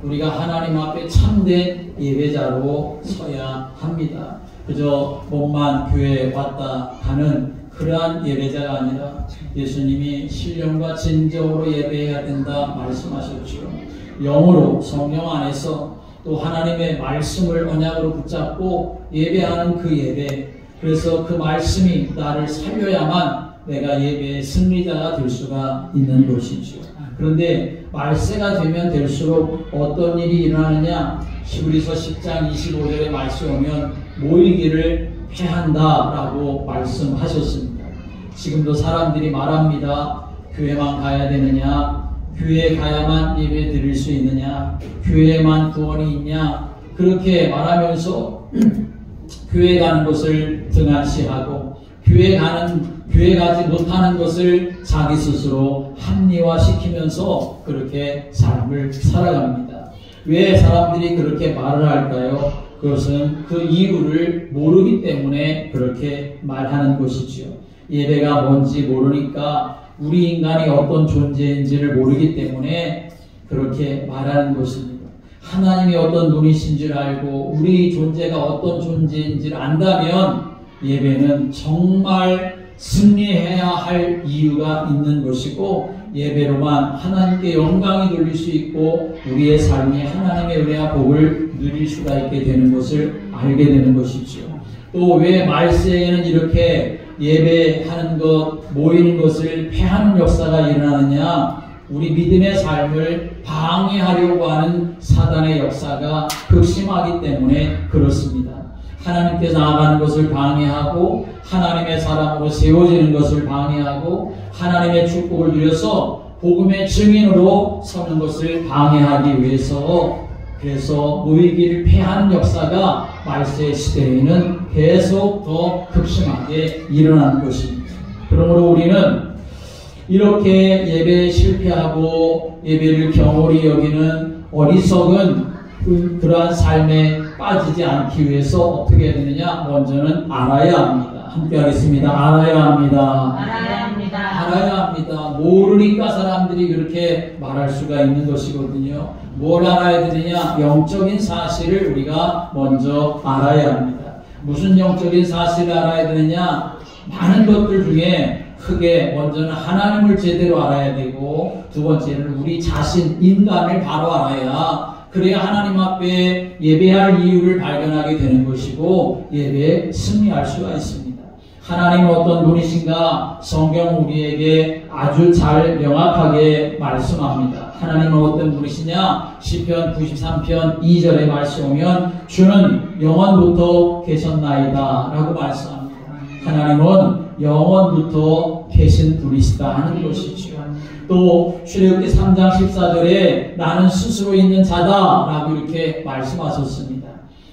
우리가 하나님 앞에 참된 예배자로 서야 합니다. 그저 몸만 교회에 왔다 가는 그러한 예배자가 아니라 예수님이 신령과 진정으로 예배해야 된다 말씀하셨죠. 영으로 성령 안에서 또 하나님의 말씀을 언약으로 붙잡고 예배하는 그 예배, 그래서 그 말씀이 나를 살려야만 내가 예배의 승리자가 될 수가 있는 것이죠. 그런데 말세가 되면 될수록 어떤 일이 일어나느냐, 히브리서 10장 25절의 말씀에 오면 모이기를 패한다라고 말씀하셨습니다. 지금도 사람들이 말합니다. 교회만 가야 되느냐, 교회에 가야만 예배 드릴 수 있느냐, 교회에만 구원이 있냐, 그렇게 말하면서 교회 가는 것을 등한시하고 교회 가지 못하는 것을 자기 스스로 합리화시키면서 그렇게 삶을 살아갑니다. 왜 사람들이 그렇게 말을 할까요? 그것은 그 이유를 모르기 때문에 그렇게 말하는 것이죠. 예배가 뭔지 모르니까, 우리 인간이 어떤 존재인지를 모르기 때문에 그렇게 말하는 것입니다. 하나님이 어떤 분이신 줄 알고 우리 존재가 어떤 존재인지를 안다면 예배는 정말 승리해야 할 이유가 있는 것이고, 예배로만 하나님께 영광이 돌릴 수 있고 우리의 삶이 하나님의 은혜와 복을 누릴 수가 있게 되는 것을 알게 되는 것이죠. 또 왜 말세에는 이렇게 예배하는 것, 모이는 것을 패하는 역사가 일어나느냐? 우리 믿음의 삶을 방해하려고 하는 사단의 역사가 극심하기 때문에 그렇습니다. 하나님께 나아가는 것을 방해하고 하나님의 사람으로 세워지는 것을 방해하고 하나님의 축복을 누려서 복음의 증인으로 서는 것을 방해하기 위해서, 그래서 모이기를 패하는 역사가 말세 시대에는 계속 더 극심하게 일어나는 것입니다. 그러므로 우리는 이렇게 예배에 실패하고 예배를 경홀히 여기는 어리석은 그러한 삶에 빠지지 않기 위해서 어떻게 해야 되느냐? 먼저는 알아야 합니다. 함께 하겠습니다. 알아야 합니다. 알아야 합니다. 알아야 합니다. 모르니까 사람들이 그렇게 말할 수가 있는 것이거든요. 뭘 알아야 되느냐? 영적인 사실을 우리가 먼저 알아야 합니다. 무슨 영적인 사실을 알아야 되느냐? 많은 것들 중에 크게 먼저는 하나님을 제대로 알아야 되고, 두 번째는 우리 자신, 인간을 바로 알아야, 그래야 하나님 앞에 예배할 이유를 발견하게 되는 것이고 예배에 승리할 수가 있습니다. 하나님은 어떤 분이신가? 성경 우리에게 아주 잘 명확하게 말씀합니다. 하나님은 어떤 분이시냐? 시편 93편 2절에 말씀 오면 주는 영원부터 계셨나이다 라고 말씀합니다. 하나님은 영원부터 계신 분이시다 하는 것이죠. 또 출애굽기 3장 14절에 나는 스스로 있는 자다 라고 이렇게 말씀하셨습니다.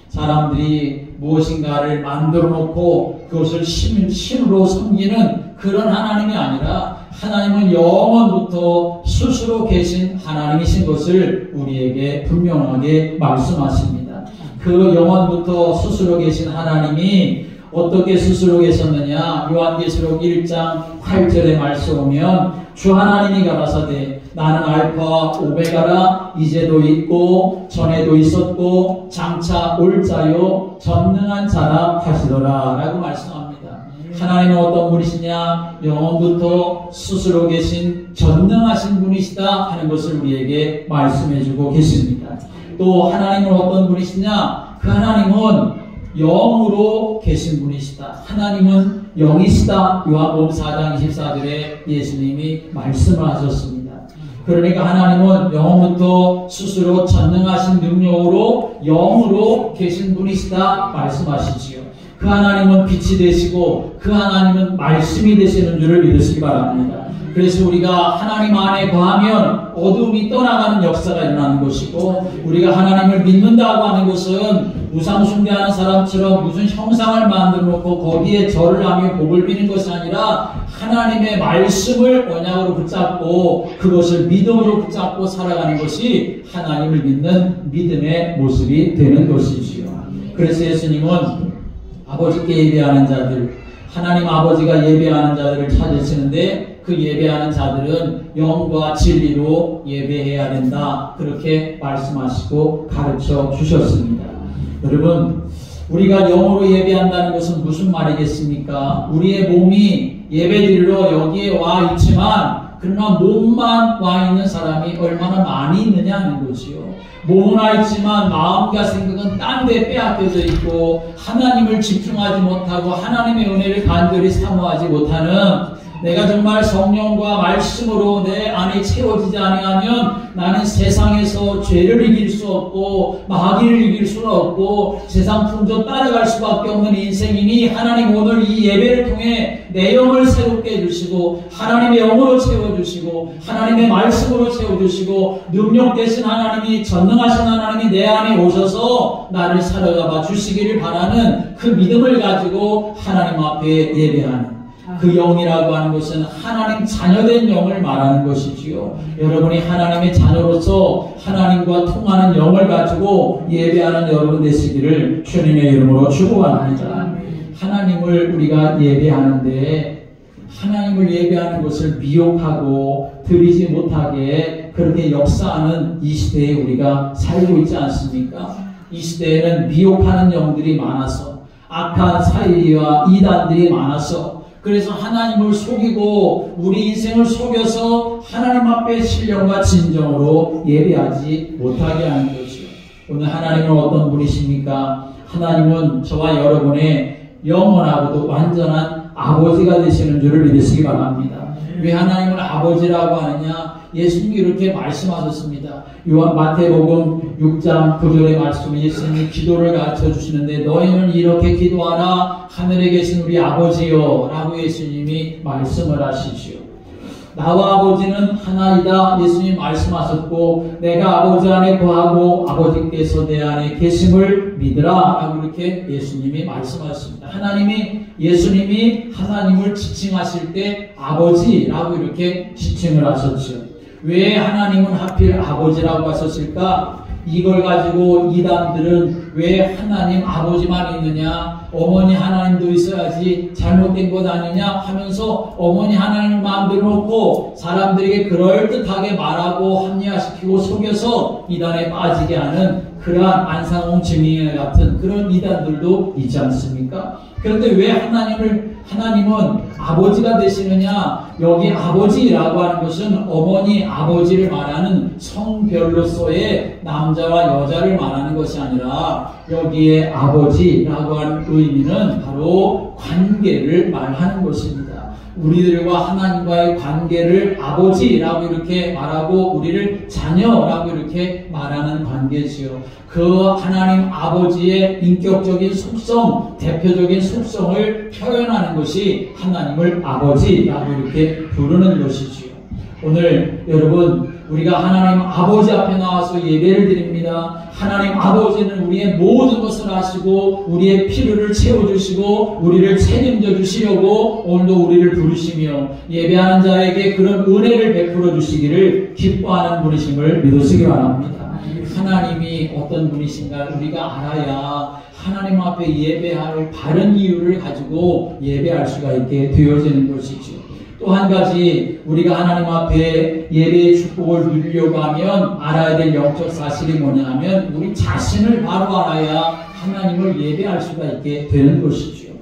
사람들이 무엇인가를 만들어 놓고 그것을 신으로 섬기는 그런 하나님이 아니라, 하나님은 영원부터 스스로 계신 하나님이신 것을 우리에게 분명하게 말씀하십니다. 그 영원부터 스스로 계신 하나님이 어떻게 스스로 계셨느냐? 요한계시록 1장 8절에 말씀 오면 주 하나님이 가라사대 나는 알파 오메가라, 이제도 있고 전에도 있었고 장차 올 자요 전능한 자라 하시더라 라고 말씀합니다. 하나님은 어떤 분이시냐? 영원부터 스스로 계신 전능하신 분이시다 하는 것을 우리에게 말씀해주고 계십니다. 또 하나님은 어떤 분이시냐? 그 하나님은 영으로 계신 분이시다. 하나님은 영이시다. 요한복음 4장 24절에 예수님이 말씀을 하셨습니다. 그러니까 하나님은 영부터 스스로 전능하신 능력으로 영으로 계신 분이시다 말씀하시지요. 그 하나님은 빛이 되시고 그 하나님은 말씀이 되시는 줄을 믿으시기 바랍니다. 그래서 우리가 하나님 안에 거하면 어둠이 떠나가는 역사가 일어나는 것이고, 우리가 하나님을 믿는다고 하는 것은 우상 숭배하는 사람처럼 무슨 형상을 만들어 놓고 거기에 절을 하며 복을 비는 것이 아니라 하나님의 말씀을 언약으로 붙잡고 그것을 믿음으로 붙잡고 살아가는 것이 하나님을 믿는 믿음의 모습이 되는 것이지요. 그래서 예수님은 아버지께 예배하는 자들, 하나님 아버지가 예배하는 자들을 찾으시는데 그 예배하는 자들은 영과 진리로 예배해야 된다. 그렇게 말씀하시고 가르쳐 주셨습니다. 여러분, 우리가 영으로 예배한다는 것은 무슨 말이겠습니까? 우리의 몸이 예배드리러 여기에 와 있지만 그러나 몸만 와 있는 사람이 얼마나 많이 있느냐는 거지요. 몸은 와 있지만 마음과 생각은 딴 데 빼앗겨져 있고 하나님을 집중하지 못하고 하나님의 은혜를 간절히 사모하지 못하는, 내가 정말 성령과 말씀으로 내 안에 채워지지 아니하면 나는 세상에서 죄를 이길 수 없고 마귀를 이길 수는 없고 세상 풍조 따라갈 수밖에 없는 인생이니, 하나님 오늘 이 예배를 통해 내 영을 새롭게 해주시고 하나님의 영으로 채워주시고 하나님의 말씀으로 채워주시고 능력 되신 하나님이, 전능하신 하나님이 내 안에 오셔서 나를 사로잡아 주시기를 바라는 그 믿음을 가지고 하나님 앞에 예배하는, 그 영이라고 하는 것은 하나님 자녀된 영을 말하는 것이지요. 여러분이 하나님의 자녀로서 하나님과 통하는 영을 가지고 예배하는 여러분 되시기를 주님의 이름으로 축원합니다. 하나님을 우리가 예배하는데, 하나님을 예배하는 것을 미혹하고 드리지 못하게 그렇게 역사하는 이 시대에 우리가 살고 있지 않습니까? 이 시대에는 미혹하는 영들이 많아서, 악한 사이와 이단들이 많아서, 그래서 하나님을 속이고 우리 인생을 속여서 하나님 앞에 신령과 진정으로 예배하지 못하게 하는 것이요. 오늘 하나님은 어떤 분이십니까? 하나님은 저와 여러분의 영원하고도 완전한 아버지가 되시는 줄을 믿으시기 바랍니다. 왜 하나님을 아버지라고 하느냐? 예수님이 이렇게 말씀하셨습니다. 요한 마태복음 6장 9절의 말씀에 예수님이 기도를 가르쳐 주시는데, 너희는 이렇게 기도하라. 하늘에 계신 우리 아버지여 라고 예수님이 말씀을 하시지요. 나와 아버지는 하나이다. 예수님 말씀하셨고, 내가 아버지 안에 거하고 아버지께서 내 안에 계심을 믿으라 라고 이렇게 예수님이 말씀하셨습니다. 예수님이 하나님을 지칭하실 때 아버지라고 이렇게 지칭을 하셨죠. 왜 하나님은 하필 아버지라고 하셨을까? 이걸 가지고 이단들은 왜 하나님 아버지만 있느냐, 어머니 하나님도 있어야지 잘못된 것 아니냐 하면서 어머니 하나님을 마음대로 놓고 사람들에게 그럴듯하게 말하고 합리화시키고 속여서 이단에 빠지게 하는 그러한 안상홍 증인 같은 그런 이단들도 있지 않습니까? 그런데 왜 하나님은 아버지가 되시느냐? 여기 아버지라고 하는 것은 어머니 아버지를 말하는 성별로서의 남자와 여자를 말하는 것이 아니라, 여기에 아버지라고 하는 의미는 바로 관계를 말하는 것입니다. 우리들과 하나님과의 관계를 아버지라고 이렇게 말하고 우리를 자녀라고 이렇게 말하는 관계지요. 그 하나님 아버지의 인격적인 속성, 대표적인 속성을 표현하는 것이 하나님을 아버지라고 이렇게 부르는 것이지요. 오늘 여러분, 우리가 하나님 아버지 앞에 나와서 예배를 드립니다. 하나님 아버지는 우리의 모든 것을 아시고 우리의 필요를 채워주시고 우리를 책임져 주시려고 오늘도 우리를 부르시며 예배하는 자에게 그런 은혜를 베풀어 주시기를 기뻐하는 분이심을 믿으시기 바랍니다. 하나님이 어떤 분이신가 우리가 알아야 하나님 앞에 예배할 바른 이유를 가지고 예배할 수가 있게 되어지는 것이죠. 또 한 가지, 우리가 하나님 앞에 예배의 축복을 누리려고 하면 알아야 될 영적 사실이 뭐냐 하면, 우리 자신을 바로 알아야 하나님을 예배할 수가 있게 되는 것이죠.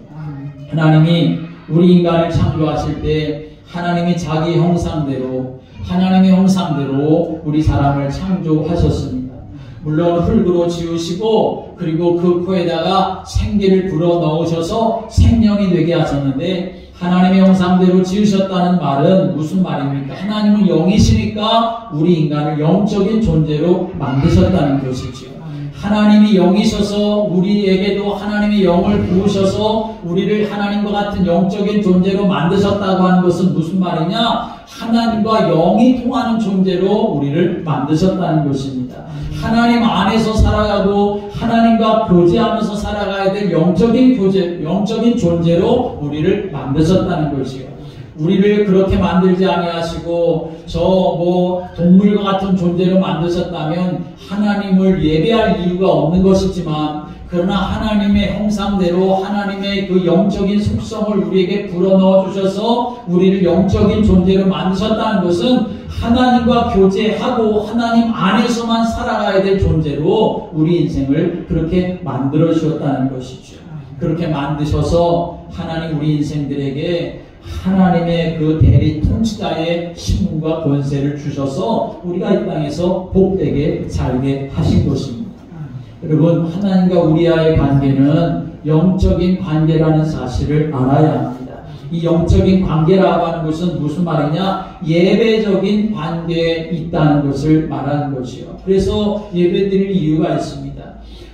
하나님이 우리 인간을 창조하실 때 하나님이 자기 형상대로, 하나님의 형상대로 우리 사람을 창조하셨습니다. 물론 흙으로 지으시고 그리고 그 코에다가 생기를 불어 넣으셔서 생명이 되게 하셨는데, 하나님의 형상대로 지으셨다는 말은 무슨 말입니까? 하나님은 영이시니까 우리 인간을 영적인 존재로 만드셨다는 것이죠. 하나님이 영이셔서 우리에게도 하나님의 영을 부으셔서 우리를 하나님과 같은 영적인 존재로 만드셨다고 하는 것은 무슨 말이냐? 하나님과 영이 통하는 존재로 우리를 만드셨다는 것입니다. 하나님 안에서 살아가고 하나님과 교제하면서 살아가야 될 영적인 교제, 영적인 존재로 우리를 만드셨다는 것이요. 우리를 그렇게 만들지 아니하시고 동물과 같은 존재로 만드셨다면 하나님을 예배할 이유가 없는 것이지만, 그러나 하나님의 형상대로 하나님의 그 영적인 속성을 우리에게 불어넣어 주셔서 우리를 영적인 존재로 만드셨다는 것은 하나님과 교제하고 하나님 안에서만 살아가야 될 존재로 우리 인생을 그렇게 만들어 주셨다는 것이죠. 그렇게 만드셔서 하나님 우리 인생들에게 하나님의 그 대리 통치자의 신분과 권세를 주셔서 우리가 이 땅에서 복되게 살게 하신 것입니다. 여러분, 하나님과 우리와의 관계는 영적인 관계라는 사실을 알아야 합니다. 이 영적인 관계라고 하는 것은 무슨 말이냐? 예배적인 관계에 있다는 것을 말하는 것이요. 그래서 예배드릴 이유가 있습니다.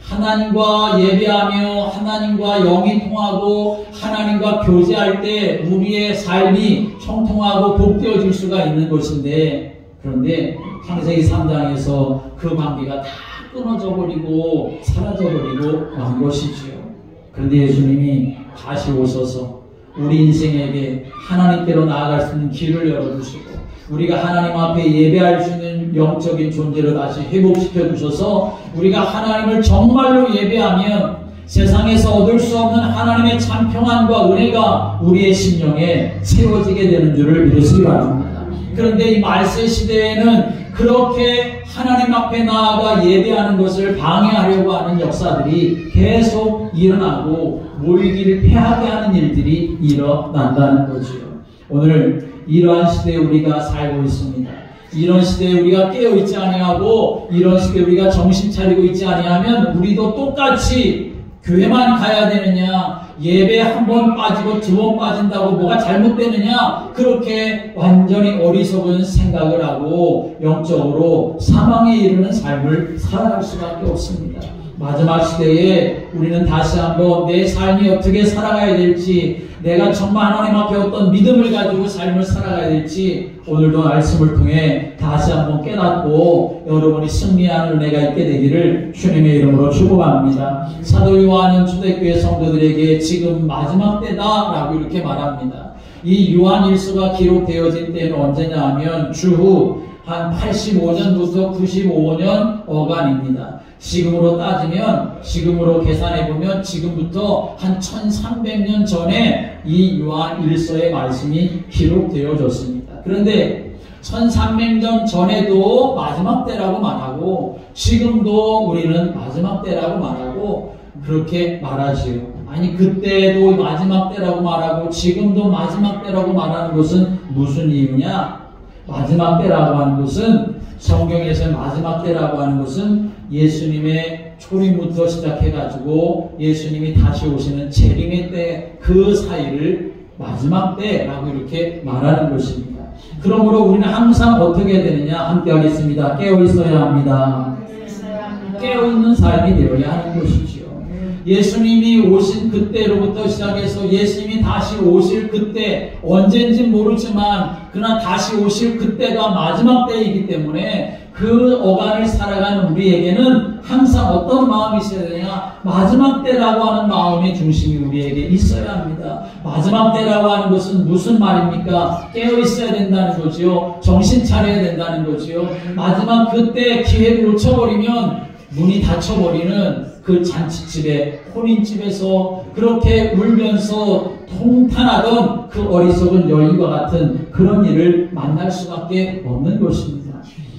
하나님과 예배하며 하나님과 영이 통하고 하나님과 교제할 때 우리의 삶이 형통하고 복되어질 수가 있는 것인데, 그런데 창세기 3장에서 그 관계가 다 끊어져 버리고 사라져 버리고 만 것이지요. 그런데 예수님이 다시 오셔서 우리 인생에게 하나님께로 나아갈 수 있는 길을 열어주시고 우리가 하나님 앞에 예배할 수 있는 영적인 존재로 다시 회복시켜 주셔서 우리가 하나님을 정말로 예배하면 세상에서 얻을 수 없는 하나님의 참 평안과 은혜가 우리의 심령에 채워지게 되는 줄을 믿으시기 바랍니다. 그런데 이 말세 시대에는 그렇게 하나님 앞에 나아가 예배하는 것을 방해하려고 하는 역사들이 계속 일어나고 모이기를 패하게 하는 일들이 일어난다는 거지요. 오늘 이러한 시대에 우리가 살고 있습니다. 이런 시대에 우리가 깨어있지 아니하고 이런 시대에 우리가 정신 차리고 있지 아니하면 우리도 똑같이 교회만 가야 되느냐, 예배 한 번 빠지고 두 번 빠진다고 뭐가 잘못되느냐, 그렇게 완전히 어리석은 생각을 하고 영적으로 사망에 이르는 삶을 살아갈 수밖에 없습니다. 마지막 시대에 우리는 다시 한번 내 삶이 어떻게 살아가야 될지, 내가 정말 하나님 앞에 어떤 믿음을 가지고 삶을 살아가야 될지 오늘도 말씀을 통해 다시 한번 깨닫고 여러분이 승리하는 은혜가 있게 되기를 주님의 이름으로 축복합니다. 사도 요한은 초대교회 성도들에게 지금 마지막 때다라고 이렇게 말합니다. 이 요한일서가 기록되어진 때는 언제냐 하면 주후 한 85년부터 95년 어간입니다. 지금으로 따지면, 지금으로 계산해보면 지금부터 한 1300년 전에 이 요한 1서의 말씀이 기록되어졌습니다. 그런데 1300년 전에도 마지막 때라고 말하고 지금도 우리는 마지막 때라고 말하고 그렇게 말하지요. 아니, 그때도 마지막 때라고 말하고 지금도 마지막 때라고 말하는 것은 무슨 이유냐? 마지막 때라고 하는 것은, 성경에서 마지막 때라고 하는 것은 예수님의 초림부터 시작해가지고 예수님이 다시 오시는 재림의 때 그 사이를 마지막 때라고 이렇게 말하는 것입니다. 그러므로 우리는 항상 어떻게 해야 되느냐? 함께 하겠습니다. 깨어 있어야 합니다. 깨어 있는 삶이 되어야 하는 것이지요. 예수님이 오신 그때로부터 시작해서 예수님이 다시 오실 그때, 언젠지 모르지만 그러나 다시 오실 그때가 마지막 때이기 때문에 그 어간을 살아가는 우리에게는 항상 어떤 마음이 있어야 되냐? 마지막 때라고 하는 마음의 중심이 우리에게 있어야 합니다. 마지막 때라고 하는 것은 무슨 말입니까? 깨어 있어야 된다는 거지요. 정신 차려야 된다는 거지요. 마지막 그때 기회를 놓쳐버리면 문이 닫혀버리는 그 잔치집에, 혼인집에서 그렇게 울면서 통탄하던 그 어리석은 여인과 같은 그런 일을 만날 수밖에 없는 것입니다.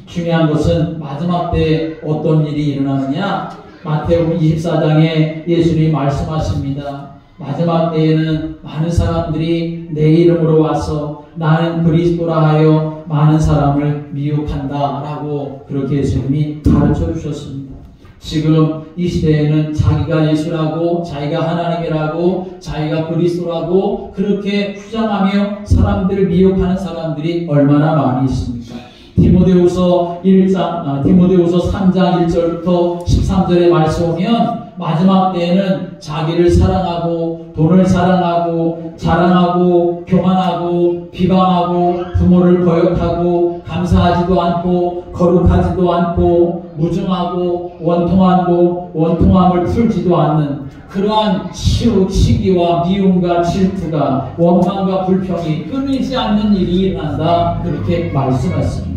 중요한 것은 마지막 때 어떤 일이 일어나느냐? 마태복음 24장에 예수님이 말씀하십니다. 마지막 때에는 많은 사람들이 내 이름으로 와서 나는 그리스도라 하여 많은 사람을 미혹한다 라고 그렇게 예수님이 가르쳐 주셨습니다. 지금 이 시대에는 자기가 예수라고, 자기가 하나님이라고, 자기가 그리스도라고 그렇게 주장하며 사람들을 미혹하는 사람들이 얼마나 많이 있습니까? 디모데후서 3장 1절부터 13절의 말씀 보면 마지막 때에는 자기를 사랑하고 돈을 사랑하고 자랑하고 교만하고 비방하고 부모를 거역하고 감사하지도 않고 거룩하지도 않고 무증하고 원통함을 풀지도 않는 그러한 시기와 미움과 질투가 원망과 불평이 끊이지 않는 일이 일어난다, 그렇게 말씀했습니다.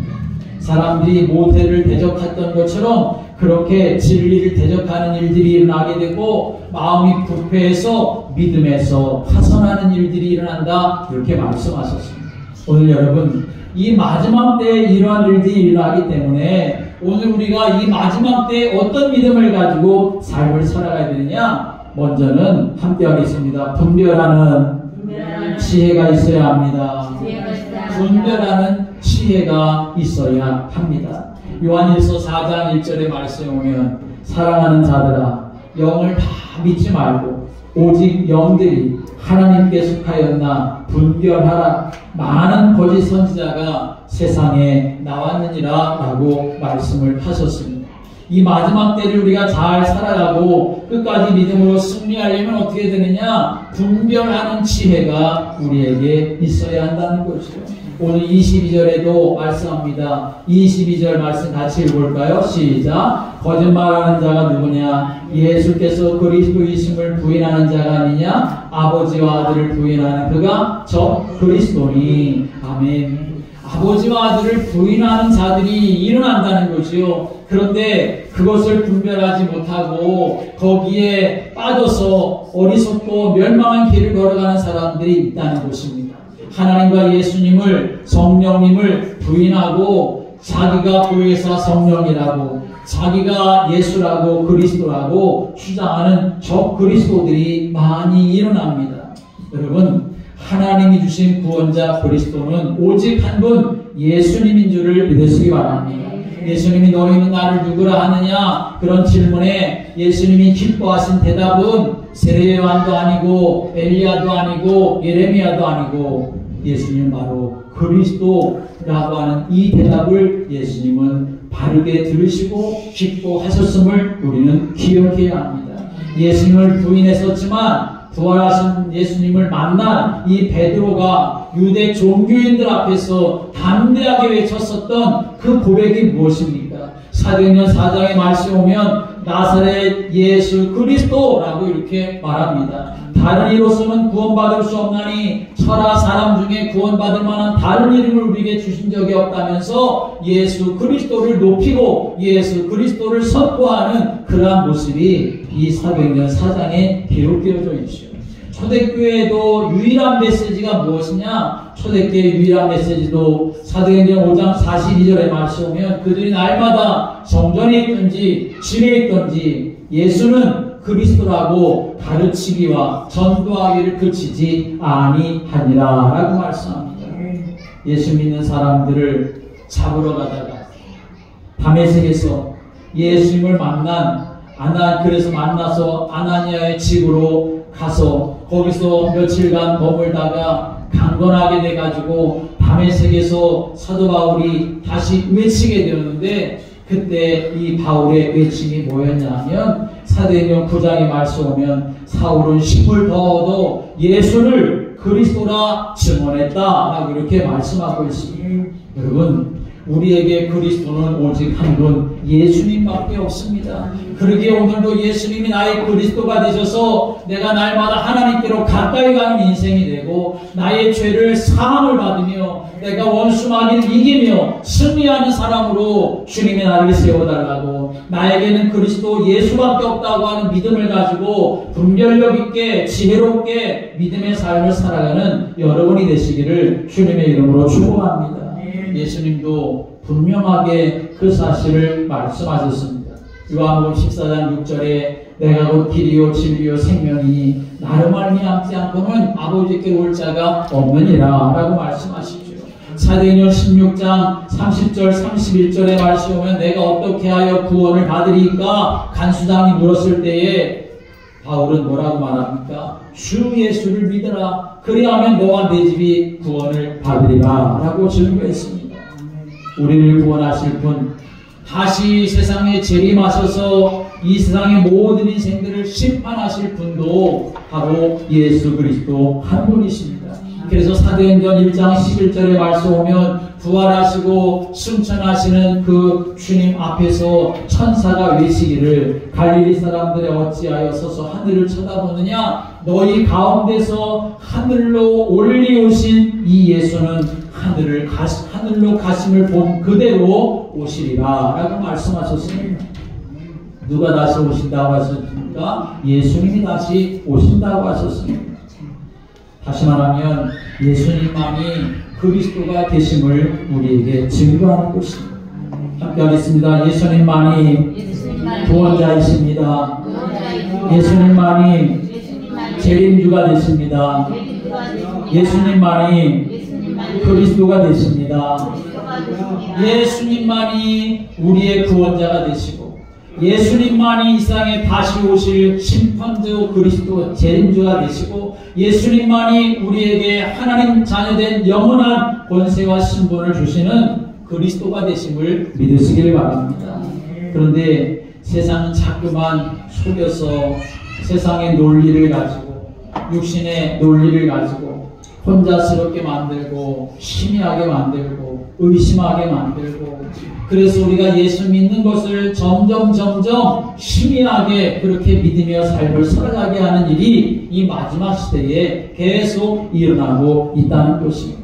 사람들이 모태를 대적했던 것처럼 그렇게 진리를 대적하는 일들이 일어나게 되고 마음이 부패해서 믿음에서 파선하는 일들이 일어난다. 이렇게 말씀하셨습니다. 오늘 여러분, 이 마지막 때에 이러한 일들이 일어나기 때문에 오늘 우리가 이 마지막 때에 어떤 믿음을 가지고 삶을 살아가야 되느냐? 먼저는 함께 하겠습니다. 분별하는 지혜가 있어야 합니다. 분별하는 지혜가 있어야 합니다. 요한일서 4장 1절의 말씀에 보면 사랑하는 자들아 영을 다 믿지 말고 오직 영들이 하나님께 속하였나 분별하라. 많은 거짓 선지자가 세상에 나왔느니라 라고 말씀을 하셨습니다. 이 마지막 때를 우리가 잘 살아가고 끝까지 믿음으로 승리하려면 어떻게 되느냐? 분별하는 지혜가 우리에게 있어야 한다는 것이죠. 오늘 22절에도 말씀합니다. 22절 말씀 같이 읽어볼까요? 시작. 거짓말하는 자가 누구냐? 예수께서 그리스도이심을 부인하는 자가 아니냐? 아버지와 아들을 부인하는 그가 저 그리스도니. 아멘. 아버지와 아들을 부인하는 자들이 일어난다는 거지요. 그런데 그것을 분별하지 못하고 거기에 빠져서 어리석고 멸망한 길을 걸어가는 사람들이 있다는 것입니다. 하나님과 예수님을, 성령님을 부인하고 자기가 보혜사 성령이라고, 자기가 예수라고 그리스도라고 주장하는 저 그리스도들이 많이 일어납니다. 여러분, 하나님이 주신 구원자 그리스도는 오직 한 분 예수님인 줄을 믿으시기 바랍니다. 예수님이 너희는 나를 누구라 하느냐? 그런 질문에 예수님이 기뻐하신 대답은 세례요한도 아니고 엘리야도 아니고 예레미야도 아니고 예수님은 바로 그리스도라고 하는 이 대답을 예수님은 바르게 들으시고 기뻐하셨음을 우리는 기억해야 합니다. 예수님을 부인했었지만 부활하신 예수님을 만난 이 베드로가 유대 종교인들 앞에서 담대하게 외쳤었던 그 고백이 무엇입니까? 사도행전 4장의 말씀에 오면 나사렛 예수 그리스도라고 이렇게 말합니다. 다른 이로서는 구원받을 수 없나니 천하 사람 중에 구원받을 만한 다른 이름을 우리에게 주신 적이 없다면서 예수 그리스도를 높이고 예수 그리스도를 선포하는 그러한 모습이 이 사도행전 4장에 기록되어져 있죠. 초대교회에도 유일한 메시지가 무엇이냐? 초대교회의 유일한 메시지도 사도행전 5장 42절에 말씀 오면 그들이 날마다 성전에 있든지 집에 있든지 예수는 그리스도라고 가르치기와 전도하기를 그치지 아니하니라 라고 말씀합니다. 예수 믿는 사람들을 잡으러 가다가 다메섹에서 예수님을 그래서 만나서 아나니아의 집으로 가서 거기서 며칠간 머물다가 강건하게 돼가지고 다메섹에서 사도 바울이 다시 외치게 되었는데 그때 이 바울의 외침이 뭐였냐면 사도행전 9장에 말씀 오면 사울은 힘을 더 얻어 예수를 그리스도라 증언했다라고 이렇게 말씀하고 있습니다. 여러분, 우리에게 그리스도는 오직 한 분 예수님밖에 없습니다. 그러기에 오늘도 예수님이 나의 그리스도가 되셔서 내가 날마다 하나님께로 가까이 가는 인생이 되고 나의 죄를 사함을 받으며 내가 원수 마귀를 이기며 승리하는 사람으로 주님의 나를 세워달라고, 나에게는 그리스도 예수밖에 없다고 하는 믿음을 가지고 분별력 있게 지혜롭게 믿음의 삶을 살아가는 여러분이 되시기를 주님의 이름으로 축복합니다. 예수님도 분명하게 그 사실을 말씀하셨습니다. 요한복음 14장 6절에 내가 곧 길이요 진리요 생명이니 나로 말미암지 않고는 아버지께 올 자가 없느니라 라고 말씀하시죠. 사도행전 16장 30절 31절에 말씀 오면 내가 어떻게 하여 구원을 받으리까 간수장이 물었을 때에 바울은 뭐라고 말합니까? 주 예수를 믿으라. 그리하면 너와 내 집이 구원을 받으리라 라고 증거했습니다. 우리를 구원하실 분, 다시 세상에 재림하셔서 이 세상의 모든 인생들을 심판하실 분도 바로 예수 그리스도 한 분이십니다. 그래서 사도행전 1장 11절에 말씀 오면 부활하시고 승천하시는 그 주님 앞에서 천사가 외치기를 갈릴리 사람들이 어찌하여 서서 하늘을 쳐다보느냐? 너희 가운데서 하늘로 올리우신 이 예수는 하늘로 가심을 본 그대로 오시리라 라고 말씀하셨습니다. 누가 다시 오신다고 하셨습니까? 예수님이 다시 오신다고 하셨습니다. 다시 말하면 예수님만이 그리스도가 되심을 우리에게 증거하는 것입니다. 함께 하겠습니다. 예수님만이 구원자이십니다. 예수님만이 재림주가 되십니다. 예수님만이 그리스도가 되십니다. 예수님만이 우리의 구원자가 되시고 예수님만이 이 세상에 다시 오실 심판주 그리스도 재림주가 되시고 예수님만이 우리에게 하나님 자녀된 영원한 권세와 신분을 주시는 그리스도가 되심을 믿으시길 바랍니다. 그런데 세상은 자꾸만 속여서 세상의 논리를 가지고 육신의 논리를 가지고 혼자스럽게 만들고 희미하게 만들고 의심하게 만들고 그래서 우리가 예수 믿는 것을 점점 희미하게 그렇게 믿으며 삶을 살아가게 하는 일이 이 마지막 시대에 계속 일어나고 있다는 것입니다.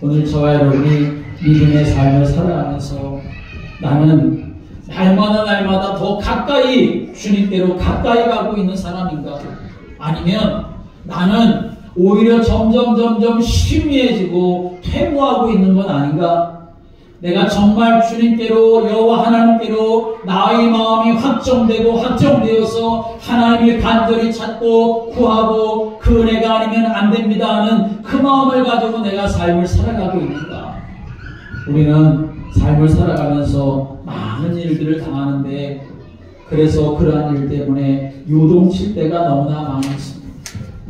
오늘 저와 여러분이 믿음의 삶을 살아가면서 나는 날마다 더 가까이 주님께로 가까이 가고 있는 사람인가? 아니면 나는 오히려 점점 희미해지고 퇴보하고 있는 건 아닌가? 내가 정말 주님께로 여호와 하나님께로 나의 마음이 확정되어서 하나님을 간절히 찾고 구하고 그 은혜가 아니면 안 됩니다 하는 그 마음을 가지고 내가 삶을 살아가고 있는가? 우리는 삶을 살아가면서 많은 일들을 당하는데 그래서 그러한 일 때문에 요동칠 때가 너무나 많습니다.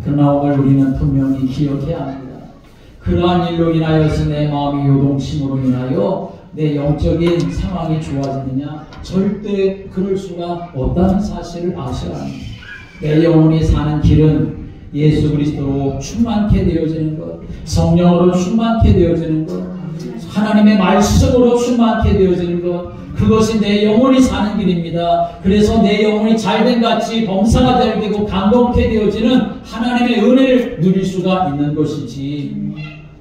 그러나 오늘 우리는 분명히 기억해야 합니다. 그러한 일로 인하여서 내 마음이 요동침으로 인하여 내 영적인 상황이 좋아지느냐? 절대 그럴 수가 없다는 사실을 아셔야 합니다. 내 영혼이 사는 길은 예수 그리스도로 충만케 되어지는 것, 성령으로 충만케 되어지는 것, 하나님의 말씀으로 충만케 되어지는 것, 그것이 내 영혼이 사는 길입니다. 그래서 내 영혼이 잘된 같이 범사가 되고 감동케 되어지는 하나님의 은혜를 누릴 수가 있는 것이지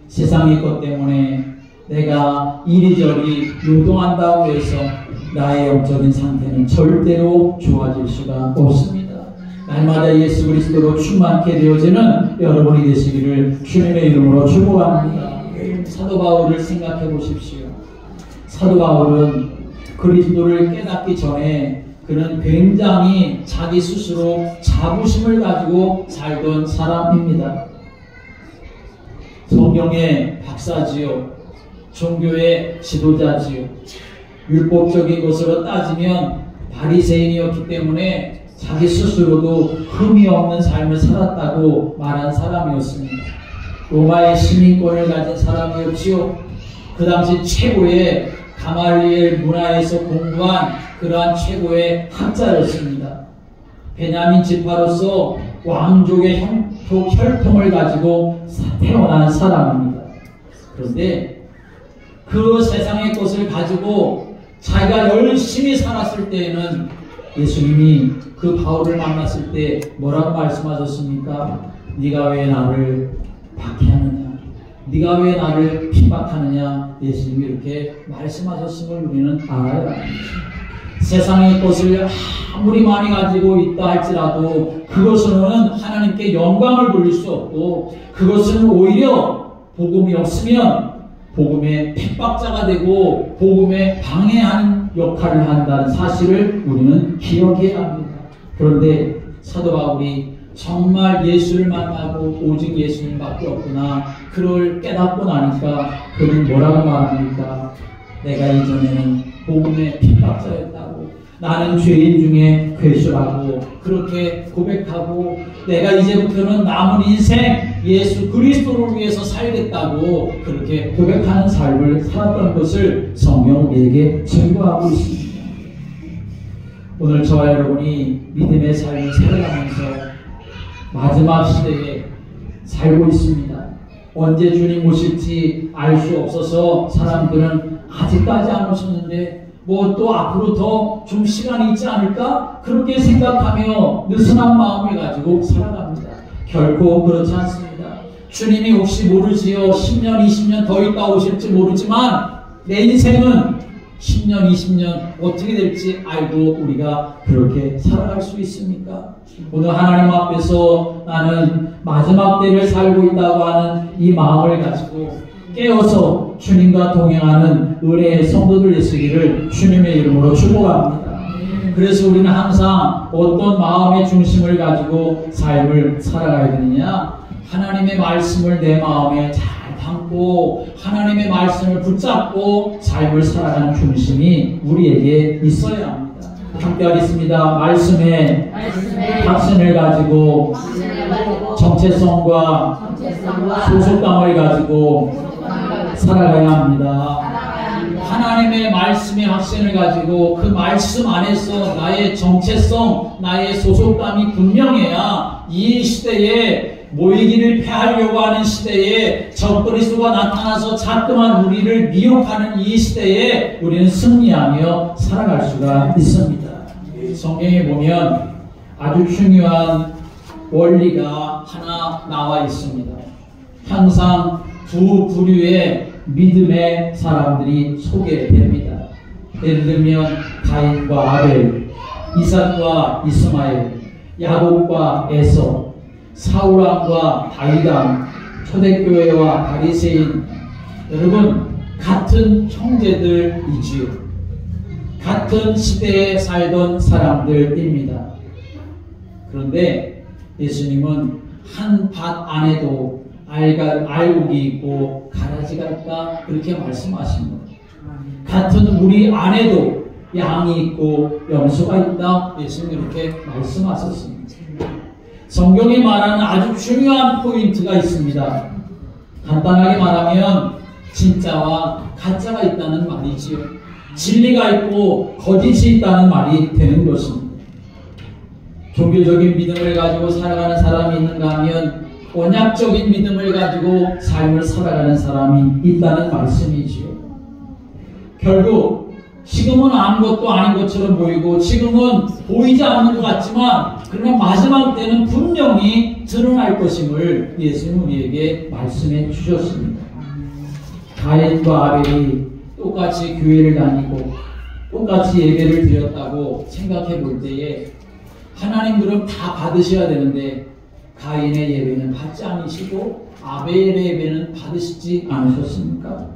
세상의 것 때문에 내가 이리저리 요동한다고 해서 나의 영적인 상태는 절대로 좋아질 수가 없습니다. 날마다 예수 그리스도로 충만케 되어지는 여러분이 되시기를 주님의 이름으로 축복합니다. 사도 바울을 생각해 보십시오. 사도 바울은 그리스도를 깨닫기 전에 그는 굉장히 자기 스스로 자부심을 가지고 살던 사람입니다. 성경의 박사지요, 종교의 지도자지요, 율법적인 것으로 따지면 바리새인이었기 때문에 자기 스스로도 흠이 없는 삶을 살았다고 말한 사람이었습니다. 로마의 시민권을 가진 사람이었지요. 그 당시 최고의 가말리엘 문화에서 공부한 그러한 최고의 학자였습니다. 베냐민 지파로서 왕족의 혈통을 가지고 태어난 사람입니다. 그런데 그 세상의 것을 가지고 자기가 열심히 살았을 때에는 예수님이 그 바울을 만났을 때 뭐라고 말씀하셨습니까? 네가 왜 나를 박해하느냐? 네가 왜 나를 핍박하느냐? 예수님이 이렇게 말씀하셨음을 우리는 알아야 합니다. 세상의 것을 아무리 많이 가지고 있다 할지라도 그것으로는 하나님께 영광을 돌릴 수 없고 그것은 오히려 복음이 없으면 복음의 핍박자가 되고 복음에 방해하는 역할을 한다는 사실을 우리는 기억해야 합니다. 그런데 사도 바울이 정말 예수를 만나고 오직 예수님밖에 없구나 그걸 깨닫고 나니까 그는 뭐라고 말합니까? 내가 이전에는 복음의 핍박자였다고 나는 죄인 중에 괴수라고 그렇게 고백하고 내가 이제부터는 남은 인생 예수 그리스도를 위해서 살겠다고 그렇게 고백하는 삶을 살았던 것을 성경 우리에게 증거하고 있습니다. 오늘 저와 여러분이 믿음의 삶을 살아가면서 마지막 시대에 살고 있습니다. 언제 주님 오실지 알 수 없어서 사람들은 아직까지 안 오셨는데 뭐 또 앞으로 더 좀 시간이 있지 않을까? 그렇게 생각하며 느슨한 마음을 가지고 살아갑니다. 결코 그렇지 않습니다. 주님이 혹시 모르지요. 10년, 20년 더 있다 오실지 모르지만 내 인생은 10년, 20년 어떻게 될지 알고 우리가 그렇게 살아갈 수 있습니까? 오늘 하나님 앞에서 나는 마지막 때를 살고 있다고 하는 이 마음을 가지고 깨어서 주님과 동행하는 은혜의 성도들 되시기를 주님의 이름으로 축복합니다. 그래서 우리는 항상 어떤 마음의 중심을 가지고 삶을 살아가야 되느냐? 하나님의 말씀을 내 마음에 잘 담고 하나님의 말씀을 붙잡고 삶을 살아가는 중심이 우리에게 있어야 합니다. 함께 하겠습니다. 말씀에 확신을 가지고 정체성과 소속감을 가지고 살아가야 합니다. 하나님의 말씀의 확신을 가지고 그 말씀 안에서 나의 정체성, 나의 소속감이 분명해야 이 시대에 모이기를 패하려고 하는 시대에 적그리스도가 나타나서 자꾸만 우리를 미혹하는 이 시대에 우리는 승리하며 살아갈 수가 있습니다. 성경에 보면 아주 중요한 원리가 하나 나와 있습니다. 항상 두 부류의 믿음의 사람들이 소개됩니다. 예를 들면 가인과 아벨, 이삭과 이스마엘, 야곱과 에서, 사울왕과 다윗왕, 초대교회와 바리새인. 여러분, 같은 형제들이지요. 같은 시대에 살던 사람들입니다. 그런데 예수님은 한 밭 안에도 알곡이 있고 가라지가 있다, 그렇게 말씀하십니다. 같은 우리 안에도 양이 있고 염소가 있다, 예수님이 그렇게 말씀하셨습니다. 성경이 말하는 아주 중요한 포인트가 있습니다. 간단하게 말하면 진짜와 가짜가 있다는 말이지요. 진리가 있고 거짓이 있다는 말이 되는 것입니다. 종교적인 믿음을 가지고 살아가는 사람이 있는가 하면 언약적인 믿음을 가지고 삶을 살아가는 사람이 있다는 말씀이지요. 결국 지금은 아무것도 아닌 것처럼 보이고 지금은 보이지 않는 것 같지만 그러나 마지막 때는 분명히 드러날 것임을 예수님은 우리에게 말씀해 주셨습니다. 가인과 아벨이 똑같이 교회를 다니고 똑같이 예배를 드렸다고 생각해 볼 때에 하나님 그럼 다 받으셔야 되는데 가인의 예배는 받지 않으시고 아벨의 예배는 받으시지 않으셨습니까?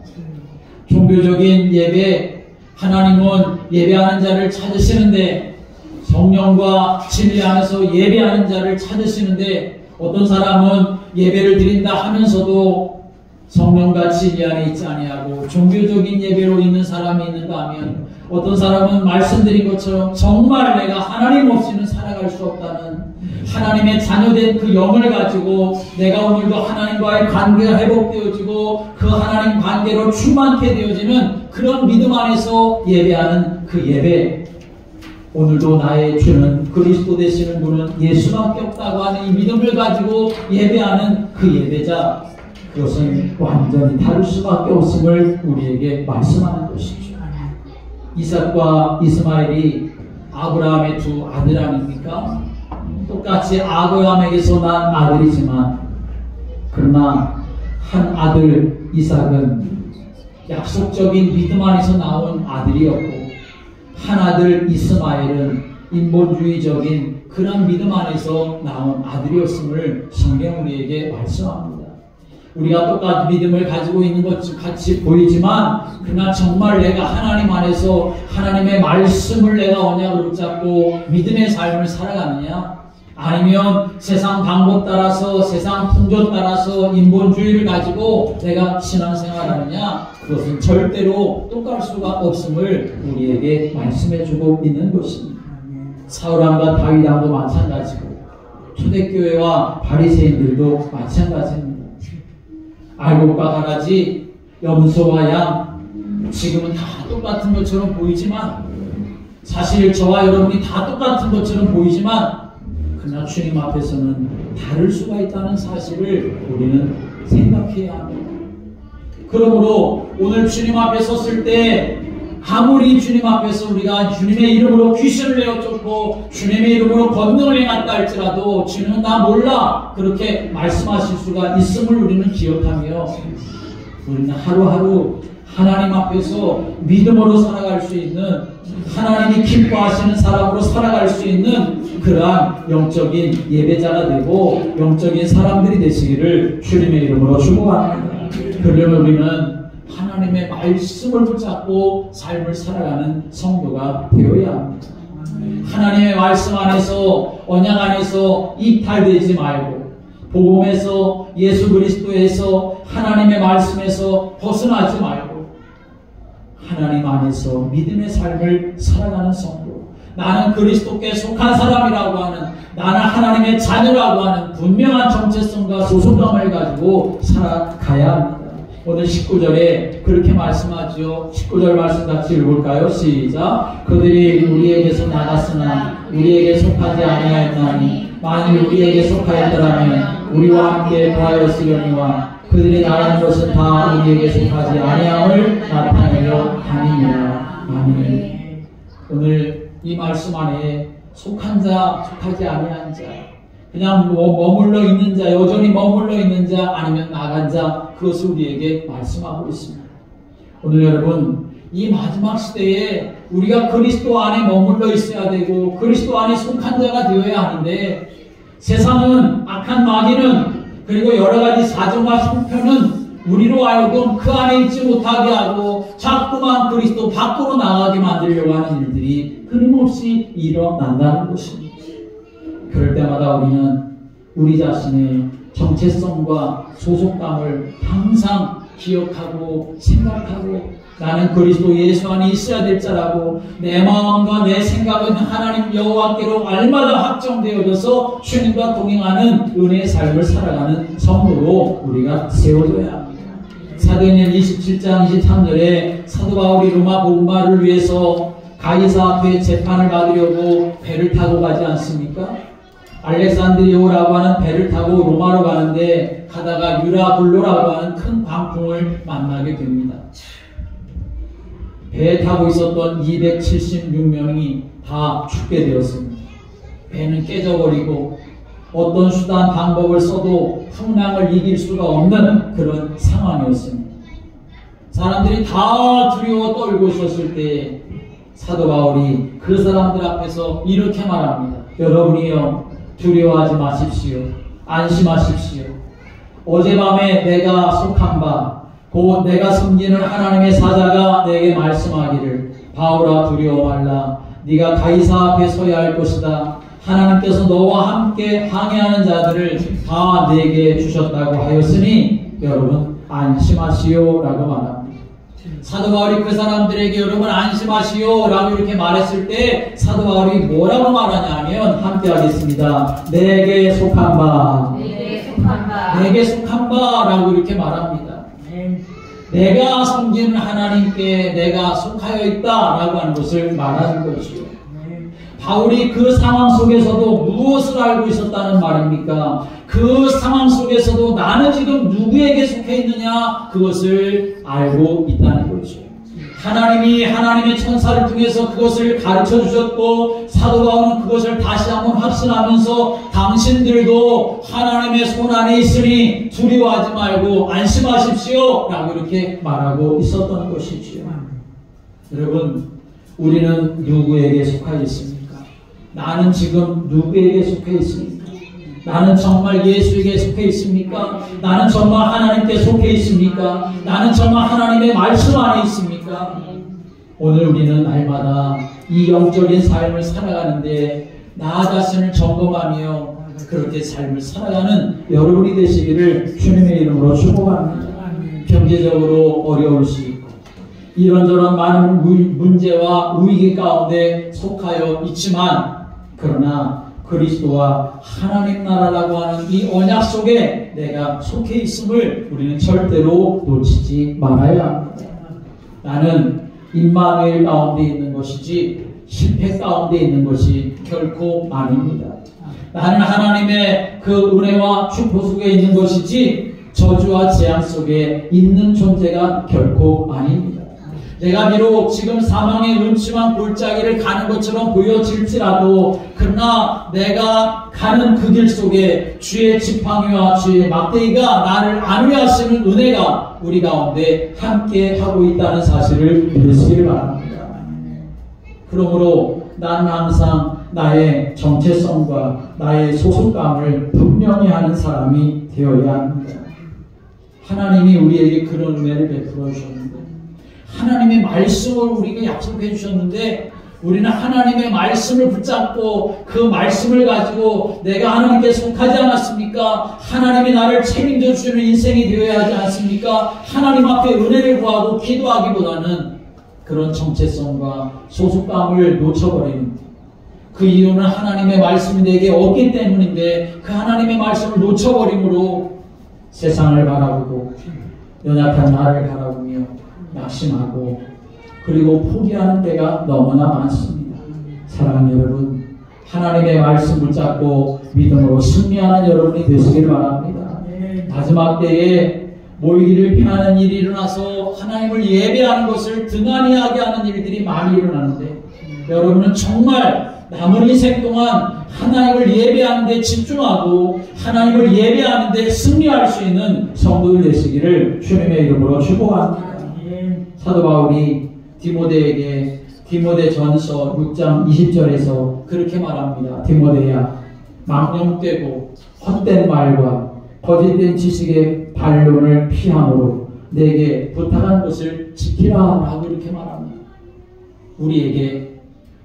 종교적인 예배, 하나님은 예배하는 자를 찾으시는데 성령과 진리 안에서 예배하는 자를 찾으시는데 어떤 사람은 예배를 드린다 하면서도 성령과 진리 안에 있지 아니하고 종교적인 예배로 있는 사람이 있는가 하면 어떤 사람은 말씀드린 것처럼 정말 내가 하나님 없이는 살아갈 수 없다는 하나님의 자녀된 그 영을 가지고 내가 오늘도 하나님과의 관계가 회복되어지고 그 하나님 관계로 충만케 되어지는 그런 믿음 안에서 예배하는 그 예배, 오늘도 나의 주는 그리스도 되시는 분은 예수밖에 없다고 하는 이 믿음을 가지고 예배하는 그 예배자, 그것은 완전히 다를 수밖에 없음을 우리에게 말씀하는 것이죠. 이삭과 이스마엘이 아브라함의 두 아들 아닙니까? 똑같이 아브라함에게서 난 아들이지만 그러나 한 아들 이삭은 약속적인 믿음 안에서 나온 아들이었고 한 아들 이스마엘은 인본주의적인 그런 믿음 안에서 나온 아들이었음을 성경 우리에게 말씀합니다. 우리가 똑같은 믿음을 가지고 있는 것 같이 보이지만 그러나 정말 내가 하나님 안에서 하나님의 말씀을 내가 언약으로 붙잡고 믿음의 삶을 살아가느냐, 아니면 세상 방법 따라서 세상 풍조 따라서 인본주의를 가지고 내가 신앙생활을 하느냐, 그것은 절대로 똑같을 수가 없음을 우리에게 말씀해주고 있는 것입니다. 사울왕과 다윗왕도 마찬가지고 초대교회와 바리새인들도 마찬가지입니다. 알곡과 가라지, 염소와 양, 지금은 다 똑같은 것처럼 보이지만 사실 저와 여러분이 다 똑같은 것처럼 보이지만 그러나 주님 앞에서는 다를 수가 있다는 사실을 우리는 생각해야 합니다. 그러므로 오늘 주님 앞에 섰을 때 아무리 주님 앞에서 우리가 주님의 이름으로 귀신을 내어 쫓고 주님의 이름으로 권능을 행한다 할지라도 주님은 나 몰라 그렇게 말씀하실 수가 있음을 우리는 기억하며 우리는 하루하루 하나님 앞에서 믿음으로 살아갈 수 있는, 하나님이 기뻐하시는 사람으로 살아갈 수 있는 그러한 영적인 예배자가 되고 영적인 사람들이 되시기를 주님의 이름으로 축복합니다. 그러면 우리는 하나님의 말씀을 붙잡고 삶을 살아가는 성도가 되어야 합니다. 하나님의 말씀 안에서, 언약 안에서 이탈되지 말고, 복음에서, 예수 그리스도에서, 하나님의 말씀에서 벗어나지 말고 하나님 안에서 믿음의 삶을 살아가는 성도, 나는 그리스도께 속한 사람이라고 하는, 나는 하나님의 자녀라고 하는 분명한 정체성과 소속감을 가지고 살아가야 합니다. 오늘 19절에 그렇게 말씀하죠. 19절 말씀 같이 읽을까요? 시작. 그들이 우리에게서 나갔으나 우리에게 속하지 아니하였나니 만일 우리에게 속하였더라면 우리와 함께 거하였으려니와 그들이 나가는 것은 다 우리에게 속하지 아니함을 나타내려 함이니라. 아멘. 오늘 이 말씀 안에 속한 자, 속하지 아니한 자, 그냥 머물러 있는 자, 여전히 머물러 있는 자, 아니면 나간 자, 그것을 우리에게 말씀하고 있습니다. 오늘 여러분, 이 마지막 시대에 우리가 그리스도 안에 머물러 있어야 되고 그리스도 안에 속한 자가 되어야 하는데, 세상은, 악한 마귀는, 그리고 여러 가지 사정과 형편은 우리로 하여금 그 안에 있지 못하게 하고 자꾸만 그리스도 밖으로 나가게 만들려고 하는 일들이 끊임없이 일어난다는 것입니다. 그럴 때마다 우리는 우리 자신의 정체성과 소속감을 항상 기억하고 생각하고, 나는 그리스도 예수 안에 있어야 될 자라고 내 마음과 내 생각은 하나님 여호와께로 알마다 확정되어져서 주님과 동행하는 은혜의 삶을 살아가는 성도로 우리가 세워져야 합니다. 사도행전 27장 23절에 사도 바울이 로마 복음화를 위해서 가이사 앞에 재판을 받으려고 배를 타고 가지 않습니까? 알렉산드리오라고 하는 배를 타고 로마로 가는데 가다가 유라굴로라고 하는 큰 광풍을 만나게 됩니다. 배에 타고 있었던 276명이 다 죽게 되었습니다. 배는 깨져버리고 어떤 수단 방법을 써도 풍랑을 이길 수가 없는 그런 상황이었습니다. 사람들이 다 두려워 떨고 있었을 때 사도 바울이 그 사람들 앞에서 이렇게 말합니다. 여러분이요, 두려워하지 마십시오. 안심하십시오. 어젯밤에 내가 속한 바, 곧 내가 섬기는 하나님의 사자가 내게 말씀하기를, 바울아 두려워 말라. 네가 가이사 앞에 서야 할 것이다. 하나님께서 너와 함께 항해하는 자들을 다 내게 주셨다고 하였으니 여러분 안심하시오 라고 말합니다. 사도 바울이 그 사람들에게 여러분 안심하시오 라고 이렇게 말했을 때 사도 바울이 뭐라고 말하냐면, 함께 하겠습니다. 내게 속한 바, 내게 속한 바 라고 이렇게 말합니다. 내가 섬기는 하나님께 내가 속하여 있다 라고 하는 것을 말하는 것이죠. 바울이 그 상황 속에서도 무엇을 알고 있었다는 말입니까? 그 상황 속에서도 나는 지금 누구에게 속해 있느냐, 그것을 알고 있다는 거죠. 하나님이 하나님의 천사를 통해서 그것을 가르쳐 주셨고, 사도 바울은 그것을 다시 한번 확신하면서 당신들도 하나님의 손 안에 있으니 두려워하지 말고 안심하십시오 라고 이렇게 말하고 있었던 것이지요. 여러분, 우리는 누구에게 속해 있습니까? 나는 지금 누구에게 속해 있습니까? 나는 정말 예수에게 속해 있습니까? 나는 정말 하나님께 속해 있습니까? 나는 정말 하나님의 말씀 안에 있습니까? 오늘 우리는 날마다 이 영적인 삶을 살아가는데 나 자신을 점검하며 그렇게 삶을 살아가는 여러분이 되시기를 주님의 이름으로 축복합니다. 경제적으로 어려울 수 있고 이런저런 많은 문제와 위기 가운데 속하여 있지만, 그러나 그리스도와 하나님 나라라고 하는 이 언약 속에 내가 속해 있음을 우리는 절대로 놓치지 말아야 합니다. 나는 임마누엘 가운데 있는 것이지 실패 가운데 있는 것이 결코 아닙니다. 나는 하나님의 그 은혜와 축복 속에 있는 것이지 저주와 재앙 속에 있는 존재가 결코 아닙니다. 내가 비록 지금 사망의 음침한 골짜기를 가는 것처럼 보여질지라도 그러나 내가 가는 그 길 속에 주의 지팡이와 주의 막대기가 나를 안위하시는 은혜가 우리 가운데 함께 하고 있다는 사실을 믿으시길 바랍니다. 그러므로 난 항상 나의 정체성과 나의 소속감을 분명히 하는 사람이 되어야 합니다. 하나님이 우리에게 그런 은혜를 베풀어 주셨는데 하나님의 말씀을 우리에게 약속해 주셨는데 우리는 하나님의 말씀을 붙잡고 그 말씀을 가지고 내가 하나님께 속하지 않았습니까? 하나님이 나를 책임져 주시는 인생이 되어야 하지 않습니까? 하나님 앞에 은혜를 구하고 기도하기보다는 그런 정체성과 소속감을 놓쳐버리는 그 이유는 하나님의 말씀이 내게 없기 때문인데 그 하나님의 말씀을 놓쳐버림으로 세상을 바라보고 연약한 나를 바라보며 낙심하고 그리고 포기하는 때가 너무나 많습니다. 사랑하는 여러분, 하나님의 말씀 붙잡고 믿음으로 승리하는 여러분이 되시길 바랍니다. 마지막 때에 모이기를 피하는 일이 일어나서 하나님을 예배하는 것을 등한히하게 하는 일들이 많이 일어나는데 여러분은 정말 남은 인생 동안 하나님을 예배하는 데 집중하고 하나님을 예배하는 데 승리할 수 있는 성도들 되시기를 주님의 이름으로 축복합니다. 사도 바울이 디모데에게 디모데전서 6장 20절에서 그렇게 말합니다. 디모데야, 망령되고 헛된 말과 거짓된 지식의 반론을 피함으로 내게 부탁한 것을 지키라 라고 이렇게 말합니다. 우리에게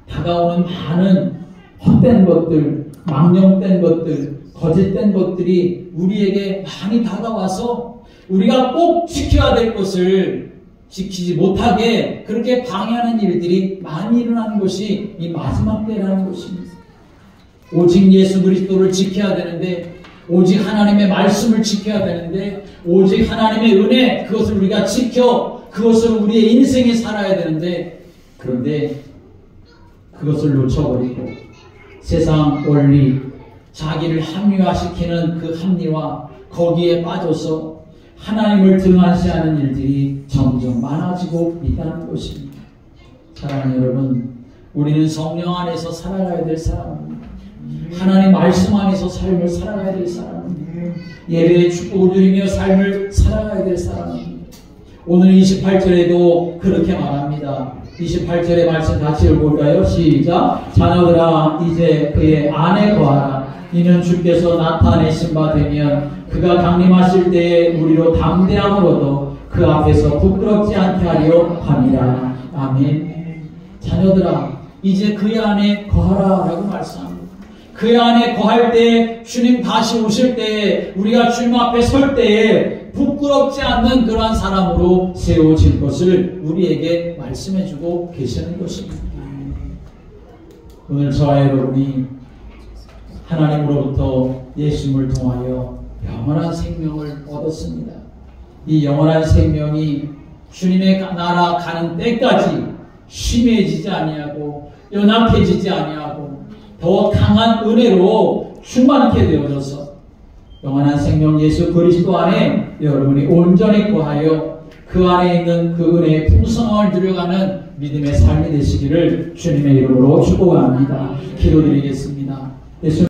다가오는 많은 헛된 것들, 망령된 것들, 거짓된 것들이 우리에게 많이 다가와서 우리가 꼭 지켜야 될 것을 지키지 못하게 그렇게 방해하는 일들이 많이 일어나는 것이 이 마지막 때라는 것입니다. 오직 예수 그리스도를 지켜야 되는데 오직 하나님의 말씀을 지켜야 되는데 오직 하나님의 은혜 그것을 우리가 지켜 그것을 우리의 인생에 살아야 되는데 그런데 그것을 놓쳐버리고 세상 원리 자기를 합리화시키는 그 합리화 거기에 빠져서 하나님을 등한시하는 일들이 점점 많아지고 있다는 것입니다. 사랑하는 여러분, 우리는 성령 안에서 살아가야 될 사람입니다. 하나님 말씀 안에서 삶을 살아가야 될 사람입니다. 예배의 축복을 누리며 삶을 살아가야 될 사람입니다. 오늘 28절에도 그렇게 말합니다. 28절의 말씀 같이 읽어볼까요? 시작. 자녀들아 이제 그의 안에 거하라. 이는 주께서 나타내신 바 되면 그가 강림하실 때에 우리로 담대함으로도 그 앞에서 부끄럽지 않게 하려 함이라. 아멘. 자녀들아 이제 그의 안에 거하라 라고 말씀합니다. 그의 안에 거할 때 주님 다시 오실 때에 우리가 주님 앞에 설 때에 부끄럽지 않는 그러한 사람으로 세워질 것을 우리에게 말씀해주고 계시는 것입니다. 오늘 저와 여러분이 하나님으로부터 예수님을 통하여 영원한 생명을 얻었습니다. 이 영원한 생명이 주님의 나라 가는 때까지 심해지지 아니하고 연약해지지 아니하고 더 강한 은혜로 충만케 되어져서 영원한 생명 예수 그리스도 안에 여러분이 온전히 거하여 그 안에 있는 그 은혜의 풍성함을 누려가는 믿음의 삶이 되시기를 주님의 이름으로 축복합니다. 기도드리겠습니다. 예수